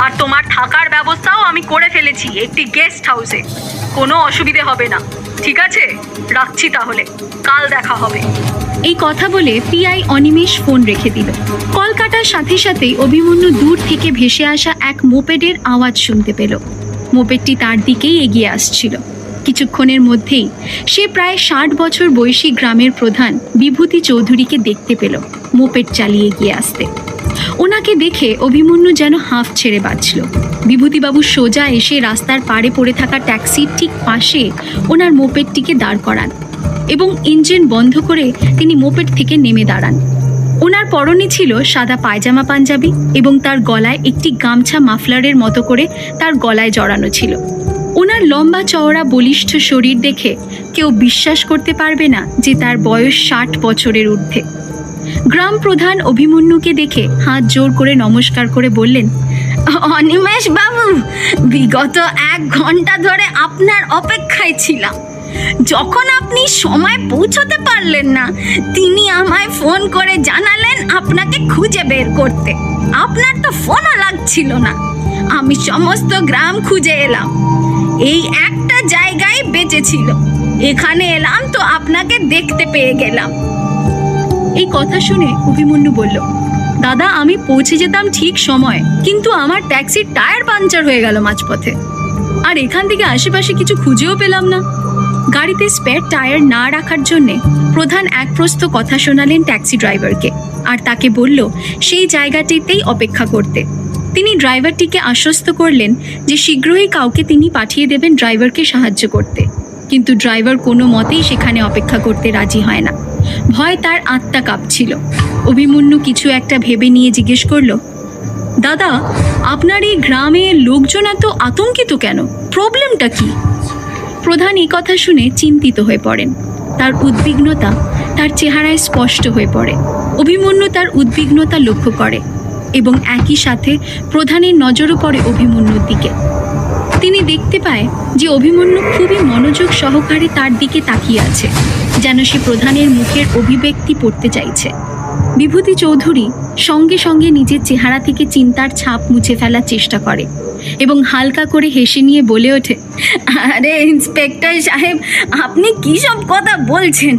আর তোমার থাকার ব্যবস্থাও আমি করে ফেলেছি একটি গেস্ট হাউসে। কোনো অসুবিধে হবে না। ঠিক আছে, রাখছি তাহলে, কাল দেখা হবে। এই কথা বলে টি.আই. অনিমেষ ফোন রেখে দিল। কল কাটার সাথে সাথেই অভিমন্যু দূর থেকে ভেসে আসা এক মোপেডের আওয়াজ শুনতে পেল। মোপেডটি তার দিকেই এগিয়ে আসছিল। কিছুক্ষণের মধ্যেই সে প্রায় 60 বছর বয়সী গ্রামের প্রধান বিভূতি চৌধুরীকে দেখতে পেল মোপেড চালিয়ে এগিয়ে আসতে। ওনাকে দেখে অভিমন্যু যেন হাঁফ ছেড়ে বাঁচল। বিভূতিবাবু সোজা এসে রাস্তার পাড়ে পড়ে থাকা ট্যাক্সির ঠিক পাশে ওনার মোপেডটিকে দাঁড় করান এবং ইঞ্জিন বন্ধ করে তিনি মোপেড থেকে নেমে দাঁড়ান। ওনার পরনে ছিল সাদা পায়জামা পাঞ্জাবি এবং তার গলায় একটি গামছা মাফলারের মতো করে তার গলায় জড়ানো ছিল। ওনার লম্বা চওড়া বলিষ্ঠ শরীর দেখে কেউ বিশ্বাস করতে পারবে না যে তার বয়স 60 বছরের ঊর্ধ্বে। গ্রাম প্রধান অভিমন্যুকে দেখে হাত জোর করে নমস্কার করে বললেন, অনিমেষ বাবু, বিগত 1 ঘন্টা ধরে আপনার অপেক্ষায় ছিলাম। যখন আপনি সময় পৌঁছতে পারলেন না, তিনি আমায় ফোন করে জানালেন আপনাকে খুঁজে বের করতে। আপনার তো ফোনও লাগছিল না। আমি সমস্ত গ্রাম খুঁজে এলাম, এই একটা জায়গায় বেঁচে ছিল। এখানে এলাম তো আপনাকে দেখতে পেয়ে গেলাম। এই কথা শুনে অভিমন্যু বলল, দাদা, আমি পৌঁছে যেতাম ঠিক সময়, কিন্তু আমার ট্যাক্সির টায়ার পাঞ্চার হয়ে গেল মাঝপথে, আর এখান থেকে আশেপাশে কিছু খুঁজেও পেলাম না। গাড়িতে স্পেয়ার টায়ার না রাখার জন্যে প্রধান এক প্রস্ত কথা শোনালেন ট্যাক্সি ড্রাইভারকে, আর তাকে বলল সেই জায়গাটিতেই অপেক্ষা করতে। তিনি ড্রাইভারটিকে আশ্বস্ত করলেন যে শীঘ্রই কাউকে তিনি পাঠিয়ে দেবেন ড্রাইভারকে সাহায্য করতে। কিন্তু ড্রাইভার কোনো মতেই সেখানে অপেক্ষা করতে রাজি হয় না। ভয় তার আত্মা কাঁপছিল। অভিমন্যু কিছু একটা ভেবে নিয়ে জিজ্ঞেস করল, দাদা, আপনার এই গ্রামে লোকজন এত আতঙ্কিত কেন? প্রবলেমটা কি? প্রধান এই কথা শুনে চিন্তিত হয়ে পড়েন। তার উদ্বিগ্নতা তার চেহারায় স্পষ্ট হয়ে পড়ে। অভিমন্যু তার উদ্বিগ্নতা লক্ষ্য করে এবং একই সাথে প্রধানের নজরও পড়ে অভিমন্যুর দিকে। তিনি দেখতে পায় যে অভিমন্যু খুবই মনোযোগ সহকারে তার দিকে তাকিয়ে আছে, যেন সে প্রধানের মুখের অভিব্যক্তি পড়তে চাইছে। বিভূতি চৌধুরী সঙ্গে সঙ্গে নিজের চেহারা থেকে চিন্তার ছাপ মুছে ফেলার চেষ্টা করে এবং হালকা করে হেসে নিয়ে বলে ওঠে, আরে ইন্সপেক্টর সাহেব, আপনি কী সব কথা বলছেন?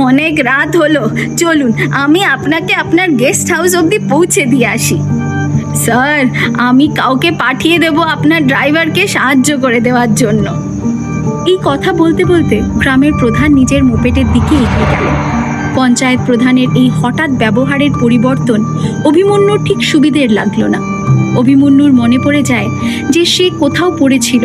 অনেক রাত হলো, চলুন আমি আপনাকে আপনার গেস্ট হাউস অবধি পৌঁছে দিয়ে আসি। স্যার, আমি কাউকে পাঠিয়ে দেব আপনার ড্রাইভারকে সাহায্য করে দেওয়ার জন্য। এই কথা বলতে বলতে গ্রামের প্রধান নিজের মোপেটের দিকে এগিয়ে গেল। পঞ্চায়েত প্রধানের এই হঠাৎ ব্যবহারের পরিবর্তন অভিমন্যুর ঠিক সুবিধের লাগলো না। অভিমন্যুর মনে পড়ে যায় যে সে কোথাও পড়েছিল।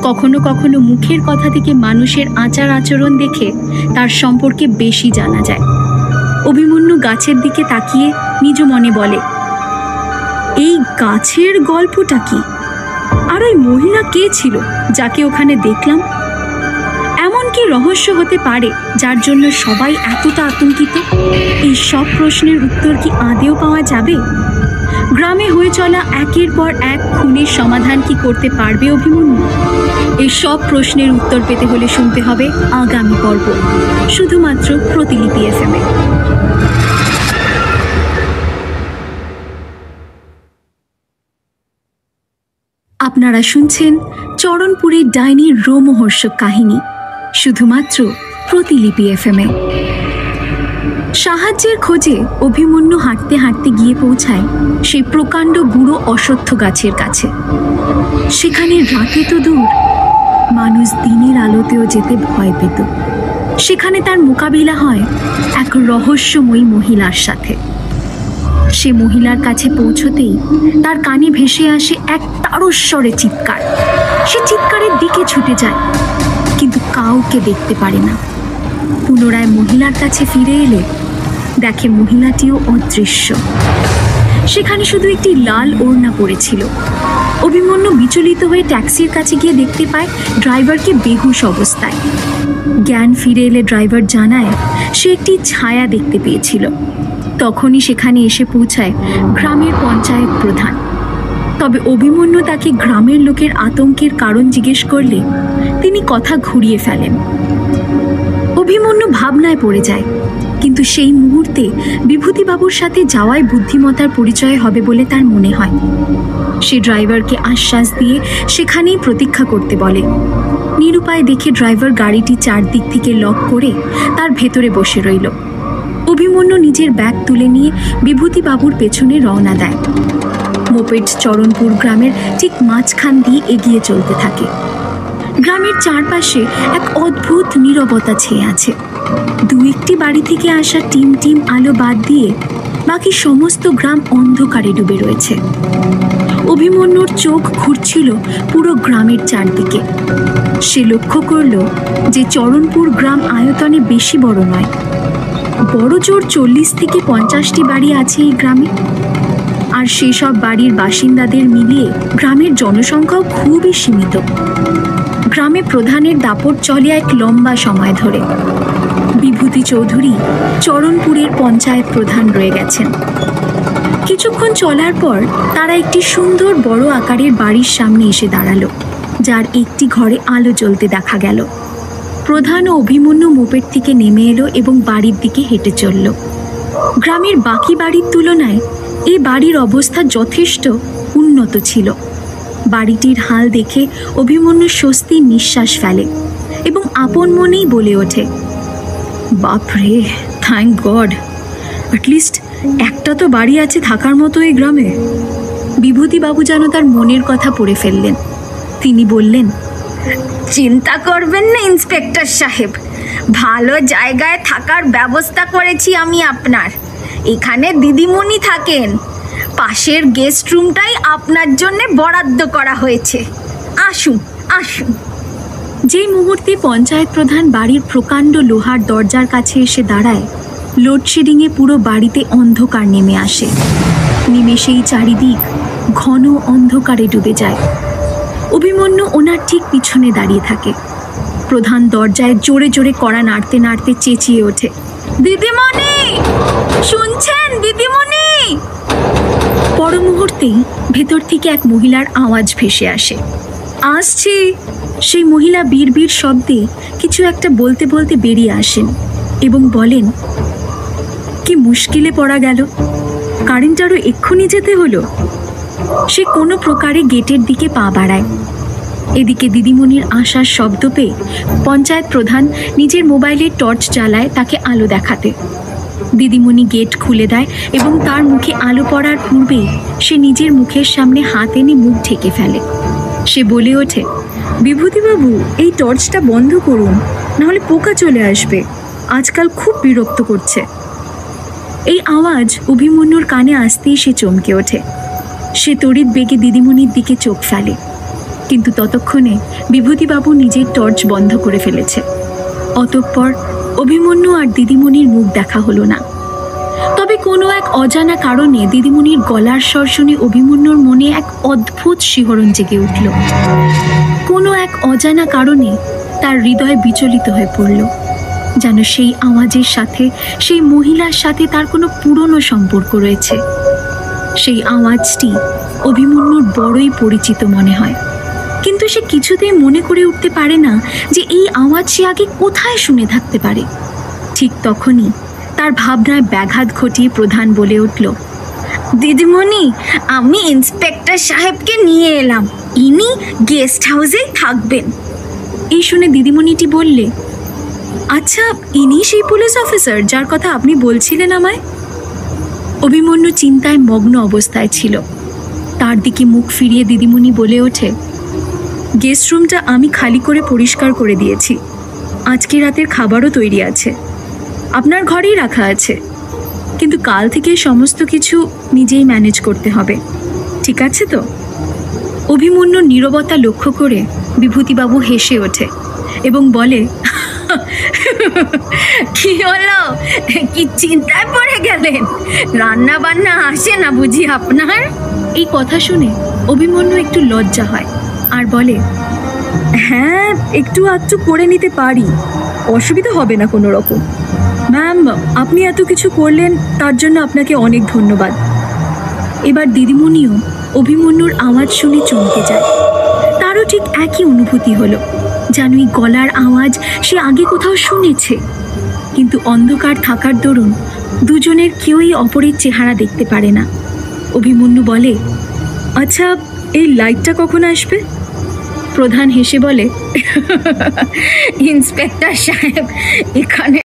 কখনো কখনো মুখের কথা থেকে মানুষের আচার আচরণ দেখে তার সম্পর্কে বেশি জানা যায়। অভিমন্যু গাছের দিকে তাকিয়ে নিজ মনে বলে, এই গাছের গল্পটা কি? আর ওই মহিলা কে ছিল যাকে ওখানে দেখলাম? এমন কি রহস্য হতে পারে যার জন্য সবাই এতটা আতঙ্কিত? এই সব প্রশ্নের উত্তর কি আদেও পাওয়া যাবে? গ্রামে হয়ে চলা একের পর এক খুনের সমাধান কি করতে পারবে অভিমন্যু? এই সব প্রশ্নের উত্তর পেতে হলে শুনতে হবে আগামী পর্ব, শুধুমাত্র প্রতিলিপি FM-এ। আপনারা শুনছেন চরণপুরের ডাইনির রোমহর্ষক কাহিনী, শুধুমাত্র প্রতিলিপি FM-এ। সাহায্যের খোঁজে অভিমন্যু হাঁটতে হাঁটতে গিয়ে পৌঁছায় সেই প্রকাণ্ড বুড়ো অশ্বত্থ গাছের কাছে। সেখানে রাতে তো দূর, মানুষ দিনের আলোতেও যেতে ভয় পেত। সেখানে তার মোকাবিলা হয় এক রহস্যময়ী মহিলার সাথে। সে মহিলার কাছে পৌঁছতেই তার কানে ভেসে আসে এক তারস্বরে চিৎকার। সে চিৎকারের দিকে ছুটে যায়, কিন্তু কাউকে দেখতে পারে না। পুনরায় মহিলার কাছে ফিরে এলে দেখে মহিলাটিও অদৃশ্য। সেখানে শুধু একটি লাল ওড়না পড়েছিল। অভিমন্যু বিচলিত হয়ে ট্যাক্সির কাছে গিয়ে দেখতে পায় ড্রাইভারকে বেহুশ অবস্থায়। জ্ঞান ফিরে এলে ড্রাইভার জানায় সে একটি ছায়া দেখতে পেয়েছিল। তখনই সেখানে এসে পৌঁছায় গ্রামের পঞ্চায়েত প্রধান। তবে অভিমন্যু তাকে গ্রামের লোকের আতঙ্কের কারণ জিজ্ঞেস করলে তিনি কথা ঘুরিয়ে ফেলেন। অভিমন্যু ভাবনায় পড়ে যায়, কিন্তু সেই মুহূর্তে বিভূতিবাবুর সাথে যাওয়াই বুদ্ধিমত্তার পরিচয় হবে বলে তার মনে হয়। সে ড্রাইভারকে আশ্বাস দিয়ে সেখানেই প্রতীক্ষা করতে বলে। নিরুপায় দেখে ড্রাইভার গাড়িটি চারদিক থেকে লক করে তার ভেতরে বসে রইল। অভিমন্যু নিজের ব্যাগ তুলে নিয়ে বিভূতিবাবুর পেছনে রওনা দেয়। মোপেড চরণপুর গ্রামের ঠিক মাঝখান দিয়ে এগিয়ে চলতে থাকে। গ্রামের চারপাশে এক অদ্ভুত নীরবতা ছেয়ে আছে। দু একটি বাড়ি থেকে আসা টিম টিম আলো বাদ দিয়ে বাকি সমস্ত গ্রাম অন্ধকারে ডুবে রয়েছে। অভিমন্যুর চোখ ঘুরছিল পুরো গ্রামের চারদিকে। সে লক্ষ্য করল যে চরণপুর গ্রাম আয়তনে বেশি বড় নয়। বড় জোর 40 থেকে 50টি বাড়ি আছে এই গ্রামে। আর সেসব বাড়ির বাসিন্দাদের মিলিয়ে গ্রামের জনসংখ্যাও খুবই সীমিত। গ্রামে প্রধানের দাপট চলে এক লম্বা সময় ধরে। বিভূতি চৌধুরী চরণপুরের পঞ্চায়েত প্রধান রয়ে গেছেন। কিছুক্ষণ চলার পর তারা একটি সুন্দর বড় আকারের বাড়ির সামনে এসে দাঁড়ালো, যার একটি ঘরে আলো জ্বলতে দেখা গেল। প্রধান ও অভিমন্যু মোপেড থেকে নেমে এলো এবং বাড়ির দিকে হেঁটে চলল। গ্রামের বাকি বাড়ির তুলনায় এই বাড়ির অবস্থা যথেষ্ট উন্নত ছিল। বাড়িটির হাল দেখে অভিমন্যু স্বস্তির নিঃশ্বাস ফেলে এবং আপন মনেই বলে ওঠে, বাপরে, থ্যাংক গড, অ্যাটলিস্ট একটা তো বাড়ি আছে থাকার মতো এই গ্রামে। বিভূতিবাবু যেন তার মনের কথা পড়ে ফেললেন। তিনি বললেন, চিন্তা করবেন না ইন্সপেক্টর সাহেব, ভালো জায়গায় থাকার ব্যবস্থা করেছি আমি আপনার। এখানে দিদিমণি থাকেন। পাশের গেস্ট রুমটাই আপনার জন্য বরাদ্দ করা হয়েছে। আসুন আসুন। যেই মুহূর্তে পঞ্চায়েত প্রধান বাড়ির প্রকাণ্ড লোহার দরজার কাছে এসে দাঁড়ায়, লোডশেডিংয়ে পুরো বাড়িতে অন্ধকার নেমে আসে। নিমেষেই চারিদিক ঘন অন্ধকারে ডুবে যায়। অভিমন্যু ওনার ঠিক পিছনে দাঁড়িয়ে থাকে। প্রধান দরজায় জোরে জোরে কড়া নাড়তে নাড়তে চেঁচিয়ে ওঠে, দিদিমণি, শুনছেন দিদিমণি? পর মুহূর্তেই ভেতর থেকে এক মহিলার আওয়াজ ভেসে আসে। আসছি। সেই মহিলা বিড়বিড় শব্দে কিছু একটা বলতে বলতে বেরিয়ে আসেন এবং বলেন, কি মুশকিলে পড়া গেল, কারেন্ট আরও এক্ষুনি যেতে হলো। সে কোনো প্রকারে গেটের দিকে পা বাড়ায়। এদিকে দিদিমণির আসার শব্দ পেয়ে পঞ্চায়েত প্রধান নিজের মোবাইলের টর্চ জ্বালায় তাকে আলো দেখাতে। দিদিমণি গেট খুলে দেয় এবং তার মুখে আলো পড়ার পূর্বেই সে নিজের মুখের সামনে হাত এনে মুখ ঢেকে ফেলে। সে বলে ওঠে, বিভূতিবাবু, এই টর্চটা বন্ধ করুন, নাহলে পোকা চলে আসবে, আজকাল খুব বিরক্ত করছে। এই আওয়াজ অভিমন্যুর কানে আসতেই সে চমকে ওঠে। সে তড়িৎ বেগে দিদিমণির দিকে চোখ ফেলে, কিন্তু ততক্ষণে বিভূতিবাবু নিজের টর্চ বন্ধ করে ফেলেছে। অতঃপর অভিমন্যু আর দিদিমণির মুখ দেখা হলো না। তবে কোনো এক অজানা কারণে দিদিমণির গলার স্বর শুনে অভিমন্যুর মনে এক অদ্ভুত শিহরণ জেগে উঠল। কোনো এক অজানা কারণে তার হৃদয় বিচলিত হয়ে পড়ল, যেন সেই আওয়াজের সাথে সেই মহিলার সাথে তার কোনো পুরনো সম্পর্ক রয়েছে। সেই আওয়াজটি অভিমন্যুর বড়ই পরিচিত মনে হয়, কিন্তু সে কিছুতেই মনে করে উঠতে পারে না যে এই আওয়াজ সে আগে কোথায় শুনে থাকতে পারে। ঠিক তখনই তার ভাবনায় ব্যাঘাত ঘটিয়ে প্রধান বলে উঠল, দিদিমণি, আমি ইন্সপেক্টর সাহেবকে নিয়ে এলাম, ইনি গেস্ট হাউসেই থাকবেন। এই শুনে দিদিমণিটি বললে, আচ্ছা, ইনি সেই পুলিশ অফিসার যার কথা আপনি বলছিলেন আমায়? অভিমন্যু চিন্তায় মগ্ন অবস্থায় ছিল। তার দিকে মুখ ফিরিয়ে দিদিমণি বলে ওঠে, গেস্ট রুমটা আমি খালি করে পরিষ্কার করে দিয়েছি, আজকে রাতের খাবারও তৈরি আছে, আপনার ঘরেই রাখা আছে, কিন্তু কাল থেকে সমস্ত কিছু নিজেই ম্যানেজ করতে হবে, ঠিক আছে তো? অভিমন্যুর নীরবতা লক্ষ্য করে বিভূতিবাবু হেসে ওঠে এবং বলে, কি হলো, কি চিন্তায় পড়ে গেলেন? রান্না বান্না আসে না বুঝি আপনার? এই কথা শুনে অভিমন্যু একটু লজ্জা হয় আর বলে, হ্যাঁ, একটু আধটু করে নিতে পারি, অসুবিধা হবে না কোনো রকম। ম্যাম, আপনি এত কিছু করলেন তার জন্য আপনাকে অনেক ধন্যবাদ। এবার দিদিমণিও অভিমন্যুর আওয়াজ শুনে চমকে যায়। তারও ঠিক একই অনুভূতি হলো, যেন এই গলার আওয়াজ সে আগে কোথাও শুনেছে, কিন্তু অন্ধকার থাকার দরুন দুজনের কেউই অপরের চেহারা দেখতে পারে না। অভিমন্যু বলে, আচ্ছা, এই লাইটটা কখন আসবে? প্রধান হেসে বলে, ইন্সপেক্টর সাহেব এখানে